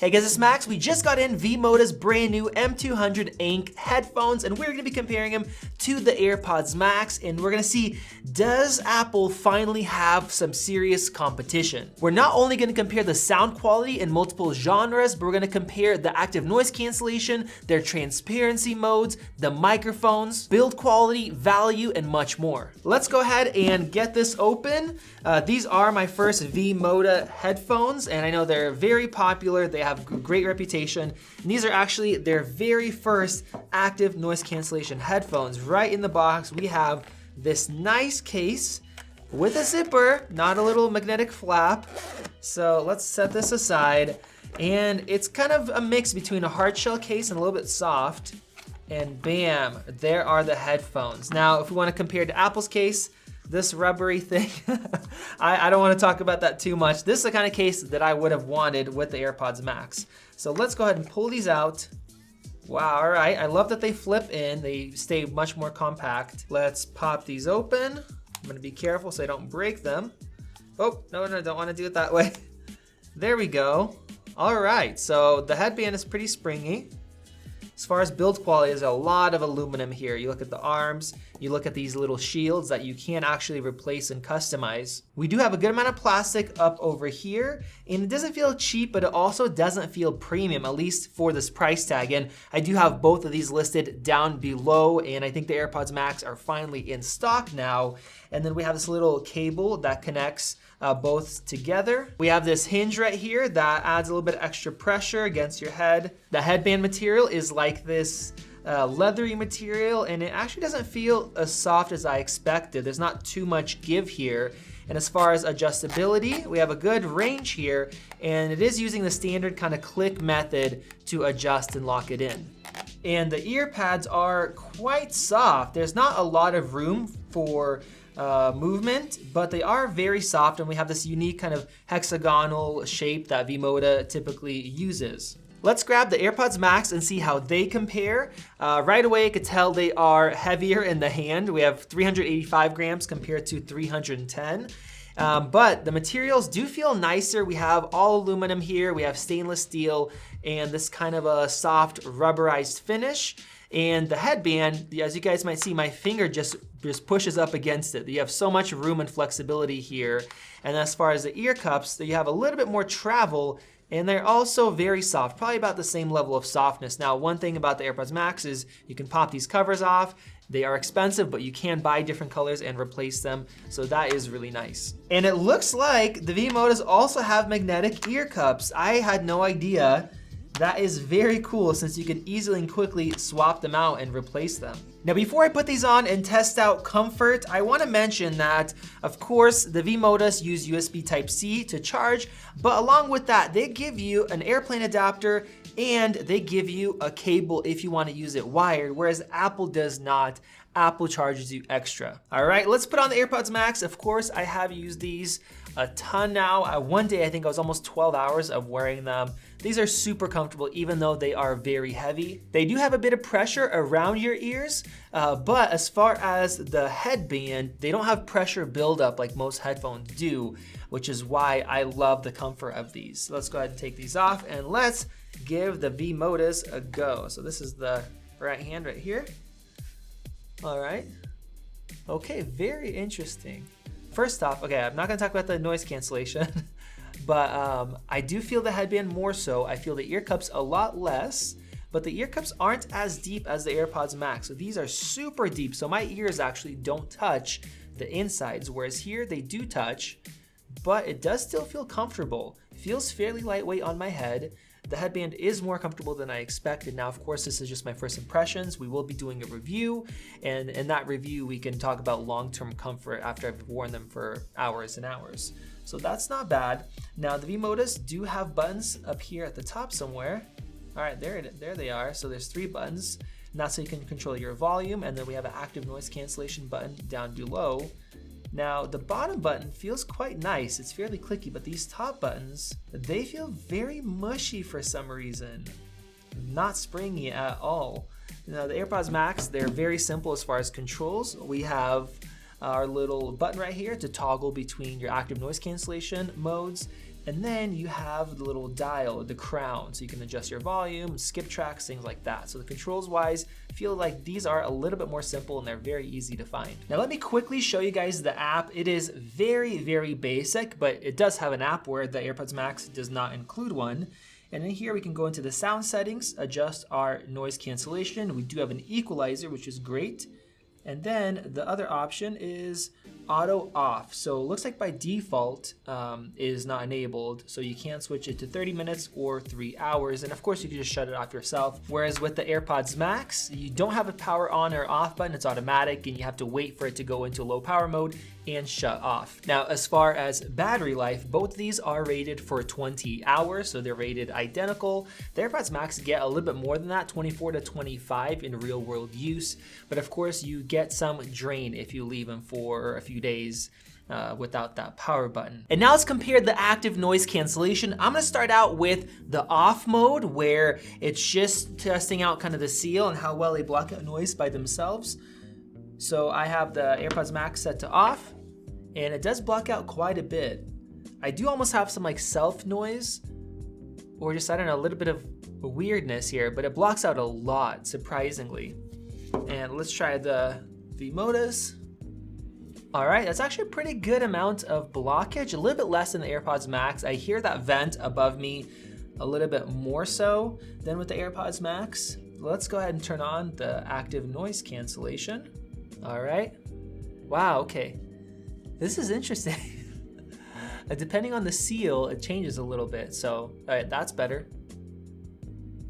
Hey guys, it's Max. We just got in V-Moda's brand new M200 ANC headphones, and we're gonna be comparing them to the AirPods Max, and we're gonna see, does Apple finally have some serious competition? We're not only gonna compare the sound quality in multiple genres, but we're gonna compare the active noise cancellation, their transparency modes, the microphones, build quality, value, and much more. Let's go ahead and get this open. These are my first V-Moda headphones, and I know they're very popular. They have a great reputation. And these are actually their very first active noise cancellation headphones. Right in the box, we have this nice case with a zipper, not a little magnetic flap. So let's set this aside. And it's kind of a mix between a hard shell case and a little bit soft. And bam, there are the headphones. Now, if we want to compare to Apple's case, this rubbery thing, I don't want to talk about that too much. This is the kind of case that I would have wanted with the AirPods Max. So let's go ahead and pull these out. Wow, all right, I love that they flip in. They stay much more compact. Let's pop these open. I'm gonna be careful so I don't break them. Oh, no, don't want to do it that way. There we go. All right, so the headband is pretty springy. As far as build quality, there's a lot of aluminum here. You look at the arms, you look at these little shields that you can actually replace and customize. We do have a good amount of plastic up over here, and it doesn't feel cheap, but it also doesn't feel premium, at least for this price tag. And I do have both of these listed down below, and I think the AirPods Max are finally in stock now. And then we have this little cable that connects both together. We have this hinge right here that adds a little bit of extra pressure against your head. The headband material is like this leathery material, and it actually doesn't feel as soft as I expected. There's not too much give here. And as far as adjustability, we have a good range here, and it is using the standard kind of click method to adjust and lock it in. And the ear pads are quite soft. There's not a lot of room for movement, but they are very soft, and we have this unique kind of hexagonal shape that V-Moda typically uses. Let's grab the AirPods Max and see how they compare. Right away, I could tell they are heavier in the hand. We have 385 grams compared to 310. But the materials do feel nicer. We have all aluminum here. We have stainless steel and this kind of a soft rubberized finish. And the headband, as you guys might see, my finger just pushes up against it. You have so much room and flexibility here. And as far as the ear cups, you have a little bit more travel, and they're also very soft, probably about the same level of softness. Now, one thing about the AirPods Max is you can pop these covers off. They are expensive, but you can buy different colors and replace them, so that is really nice. And it looks like the V-Modas also have magnetic ear cups. I had no idea. That is very cool, since you can easily and quickly swap them out and replace them. Now, before I put these on and test out comfort, I want to mention that, of course, the V-Modas use USB Type-C to charge, but along with that, they give you an airplane adapter and they give you a cable if you want to use it wired, whereas Apple does not. Apple charges you extra. All right, let's put on the AirPods Max. Of course, I have used these a ton now. One day, I think I was almost 12 hours of wearing them. These are super comfortable, even though they are very heavy. They do have a bit of pressure around your ears, but as far as the headband, they don't have pressure buildup like most headphones do, which is why I love the comfort of these. So let's go ahead and take these off, and let's give the V-Modas a go. So this is the right hand right here. All right. Okay, very interesting. First off, okay, I'm not gonna talk about the noise cancellation, but I do feel the headband more so. I feel the ear cups a lot less, but the ear cups aren't as deep as the AirPods Max. So these are super deep, so my ears actually don't touch the insides, whereas here they do touch, but it does still feel comfortable. It feels fairly lightweight on my head. The headband is more comfortable than I expected. Now, of course, this is just my first impressions. We will be doing a review, and in that review, we can talk about long-term comfort after I've worn them for hours and hours. So that's not bad. Now, the V-Modas do have buttons up here at the top somewhere. All right, there they are. So there's 3 buttons, and that's how you can control your volume, and then we have an active noise cancellation button down below. Now, the bottom button feels quite nice. It's fairly clicky, but these top buttons, they feel very mushy for some reason. Not springy at all. Now, the AirPods Max, they're very simple as far as controls. We have our little button right here to toggle between your active noise cancellation modes. And then you have the little dial, the crown, so you can adjust your volume, skip tracks, things like that. So the controls wise, I feel like these are a little bit more simple and they're very easy to find. Now let me quickly show you guys the app. It is very, very basic, but it does have an app where the AirPods Max does not include one. And in here we can go into the sound settings, adjust our noise cancellation. We do have an equalizer, which is great. And then the other option is auto off. So it looks like by default is not enabled. So you can't switch it to 30 minutes or 3 hours. And of course you can just shut it off yourself. Whereas with the AirPods Max, you don't have a power on or off button. It's automatic and you have to wait for it to go into low power mode and shut off. Now, as far as battery life, both of these are rated for 20 hours. So they're rated identical. The AirPods Max get a little bit more than that, 24 to 25 in real world use. But of course you get some drain if you leave them for a few days without that power button. And now let's compare the active noise cancellation. I'm gonna start out with the off mode where it's just testing out kind of the seal and how well they block out noise by themselves. So I have the AirPods Max set to off and it does block out quite a bit. I do almost have some like self noise or just, I don't know, a little bit of weirdness here, but it blocks out a lot, surprisingly. And let's try the V-Modas. All right, that's actually a pretty good amount of blockage, a little bit less than the AirPods Max. I hear that vent above me a little bit more so than with the AirPods Max. Let's go ahead and turn on the active noise cancellation. All right, wow, okay. This is interesting. Depending on the seal, it changes a little bit. So, all right, that's better.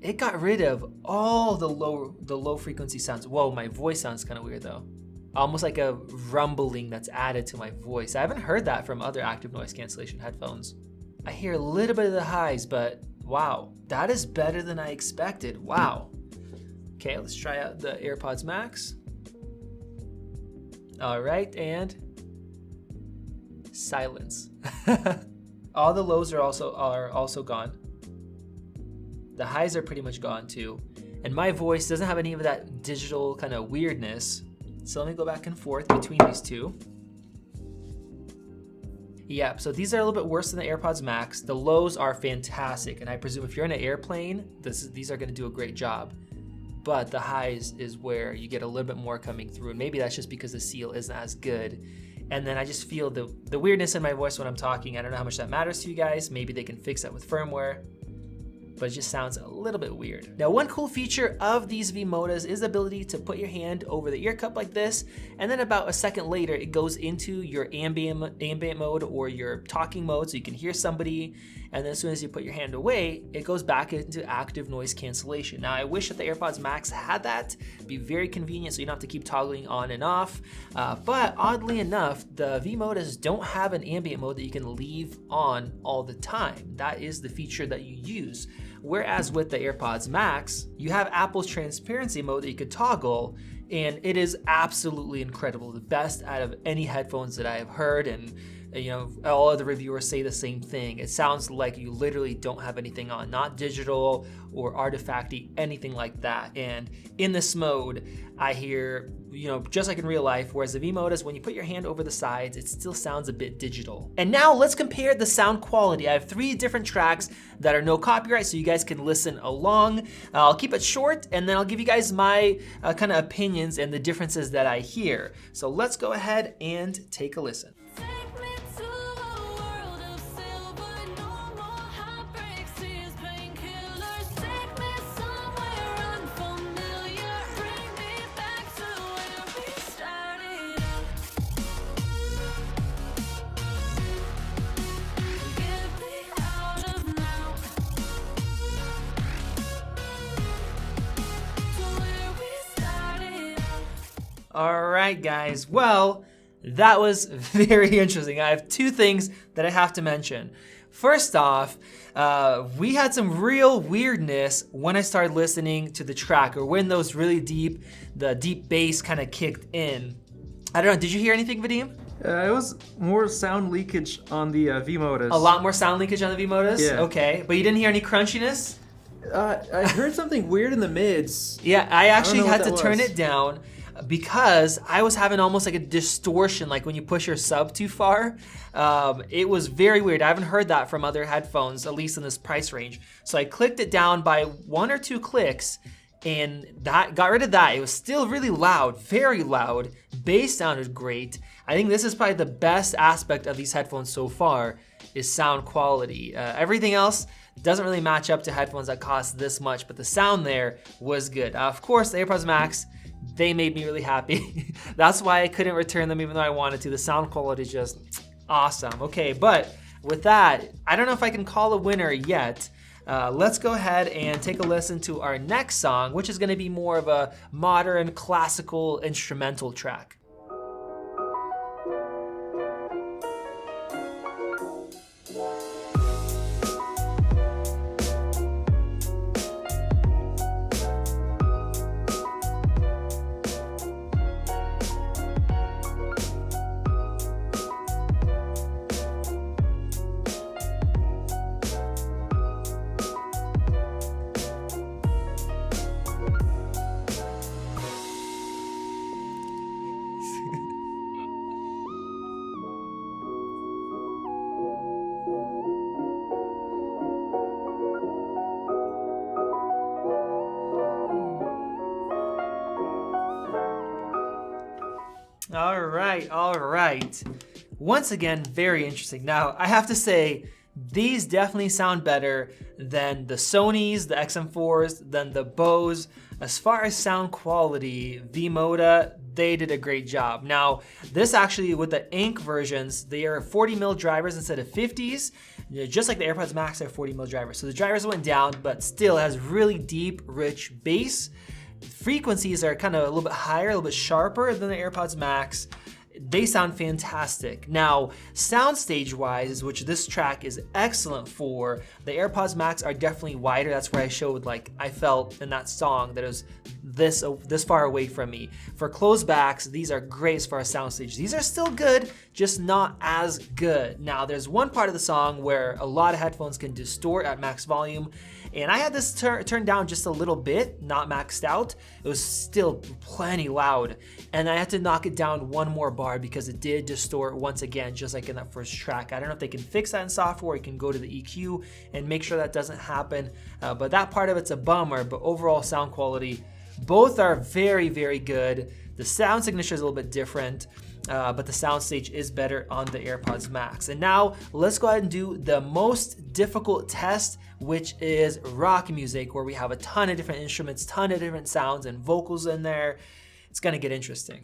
It got rid of all the low frequency sounds. Whoa, my voice sounds kind of weird though. Almost like a rumbling that's added to my voice. I haven't heard that from other active noise cancellation headphones. I hear a little bit of the highs, but wow, that is better than I expected. Wow. Okay, let's try out the AirPods Max. All right, and silence. All the lows are also gone. The highs are pretty much gone too. And my voice doesn't have any of that digital kind of weirdness. So let me go back and forth between these two. Yeah, so these are a little bit worse than the AirPods Max. The lows are fantastic, and I presume if you're in an airplane, these are gonna do a great job. But the highs is where you get a little bit more coming through, and maybe that's just because the seal isn't as good. And then I just feel the weirdness in my voice when I'm talking. I don't know how much that matters to you guys. Maybe they can fix that with firmware, but it just sounds a little bit weird. Now, one cool feature of these V-Modas is the ability to put your hand over the ear cup like this, and then about a second later, it goes into your ambient mode or your talking mode so you can hear somebody, and then as soon as you put your hand away, it goes back into active noise cancellation. Now, I wish that the AirPods Max had that. It'd be very convenient so you don't have to keep toggling on and off, but oddly enough, the V-Modas don't have an ambient mode that you can leave on all the time. That is the feature that you use. Whereas with the AirPods Max, you have Apple's transparency mode that you could toggle, and it is absolutely incredible. The best out of any headphones that I have heard, and you know, all of the reviewers say the same thing. It sounds like you literally don't have anything on, not digital or artifacty, anything like that. And in this mode, I hear, you know, just like in real life, whereas the V-Modas, when you put your hand over the sides, it still sounds a bit digital. And now let's compare the sound quality. I have 3 different tracks that are no copyright, so you guys can listen along. I'll keep it short, and then I'll give you guys my kind of opinions and the differences that I hear. So let's go ahead and take a listen. All right, guys. Well, that was very interesting. I have 2 things that I have to mention. First off, we had some real weirdness when I started listening to the track, or when those really the deep bass kind of kicked in. I don't know, did you hear anything, Vadim? It was more sound leakage on the V-Modas. A lot more sound leakage on the V-Modas? Yeah. Okay, but you didn't hear any crunchiness? I heard something weird in the mids. Yeah, I actually had to turn it down. because I was having almost like a distortion, like when you push your sub too far. It was very weird. I haven't heard that from other headphones, at least in this price range. So I clicked it down by 1 or 2 clicks, and that got rid of that. It was still really loud, very loud. Bass sounded great. I think this is probably the best aspect of these headphones so far, is sound quality. Everything else doesn't really match up to headphones that cost this much, but the sound there was good. Of course, the AirPods Max, they made me really happy. That's why I couldn't return them even though I wanted to. The sound quality is just awesome. Okay, but with that, I don't know if I can call a winner yet. Let's go ahead and take a listen to our next song, which is gonna be more of a modern, classical, instrumental track. All right. Once again, very interesting. Now, I have to say, these definitely sound better than the Sonys, the XM4s, than the Bose. As far as sound quality, V-Moda, they did a great job. Now, this actually, with the ink versions, they are 40 mil drivers instead of 50s. Just like the AirPods Max are 40 mil drivers. So the drivers went down, but still has really deep, rich bass. Frequencies are kind of a little bit higher, a little bit sharper than the AirPods Max. They sound fantastic. Now, soundstage-wise, which this track is excellent for, the AirPods Max are definitely wider. That's where I showed, like, I felt in that song that it was this far away from me. For closed backs, these are great as far as soundstage. These are still good, just not as good. Now, there's one part of the song where a lot of headphones can distort at max volume, and I had this turned down just a little bit, not maxed out. It was still plenty loud, and I had to knock it down one more bar because it did distort once again, just like in that first track. I don't know if they can fix that in software. You can go to the EQ and make sure that doesn't happen, but that part of it's a bummer. But overall sound quality, both are very, very good. The sound signature is a little bit different, but the soundstage is better on the AirPods Max. And now let's go ahead and do the most difficult test, which is rock music, where we have a ton of different instruments, ton of different sounds and vocals in there. It's gonna get interesting.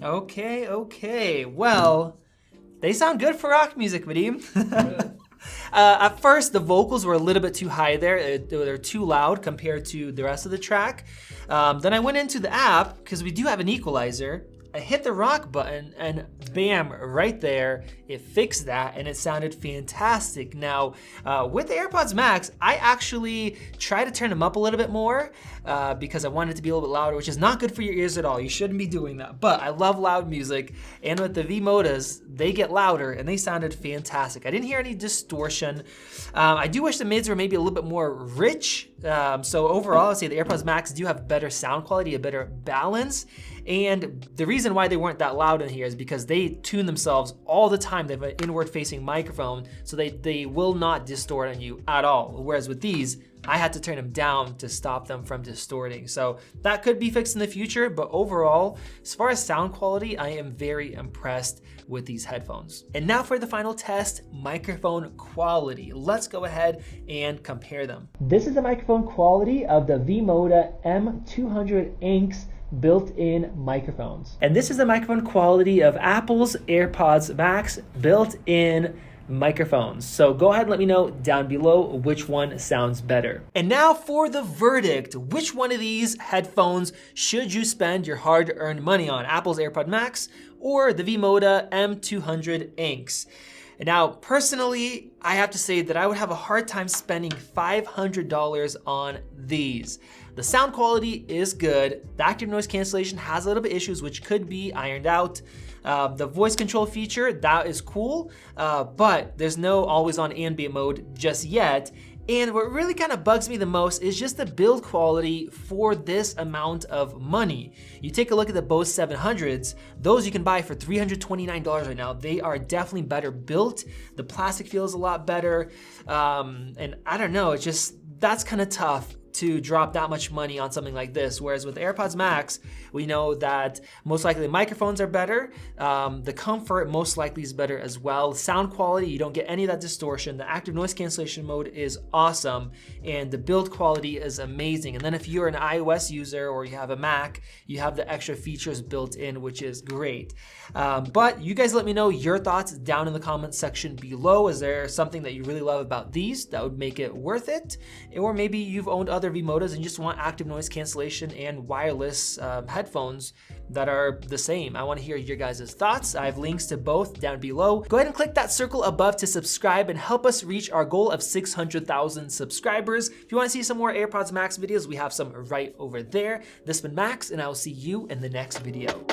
Okay. Well, they sound good for rock music, Vadim. At first, the vocals were a little bit too high there. They're too loud compared to the rest of the track. Then I went into the app, because we do have an equalizer. I hit the rock button and bam, right there, it fixed that and it sounded fantastic. Now, with the AirPods Max, I actually try to turn them up a little bit more because I want it to be a little bit louder, which is not good for your ears at all. You shouldn't be doing that, but I love loud music. And with the V-Modas, they get louder and they sounded fantastic. I didn't hear any distortion. I do wish the mids were maybe a little bit more rich. So overall, I'd say the AirPods Max do have better sound quality, a better balance. And the reason why they weren't that loud in here is because they tune themselves all the time. They have an inward facing microphone, so they will not distort on you at all. Whereas with these, I had to turn them down to stop them from distorting. So that could be fixed in the future, but overall, as far as sound quality, I am very impressed with these headphones. And now for the final test, microphone quality. Let's go ahead and compare them. This is the microphone quality of the V-Moda M-200 ANC built-in microphones. And this is the microphone quality of Apple's AirPods Max built-in microphones. So go ahead and let me know down below which one sounds better. And now for the verdict. Which one of these headphones should you spend your hard-earned money on? Apple's AirPods Max or the V-Moda M-200 ANCs? And now, personally, I have to say that I would have a hard time spending $500 on these. The sound quality is good. The active noise cancellation has a little bit issues, which could be ironed out. The voice control feature, that is cool, but there's no always on ambient mode just yet. And what really kind of bugs me the most is just the build quality for this amount of money. You take a look at the Bose 700s, those you can buy for $329 right now. They are definitely better built. The plastic feels a lot better. And I don't know, it's just, that's kind of tough to drop that much money on something like this. Whereas with AirPods Max, we know that most likely the microphones are better. The comfort most likely is better as well. Sound quality, you don't get any of that distortion. The active noise cancellation mode is awesome. And the build quality is amazing. And then if you're an iOS user or you have a Mac, you have the extra features built in, which is great. But you guys let me know your thoughts down in the comments section below. Is there something that you really love about these that would make it worth it? Or maybe you've owned other V-Modas and you just want active noise cancellation and wireless headphones that are the same. I want to hear your guys' thoughts. I have links to both down below. Go ahead and click that circle above to subscribe and help us reach our goal of 600,000 subscribers. If you want to see some more AirPods Max videos, we have some right over there. This has been Max, and I will see you in the next video.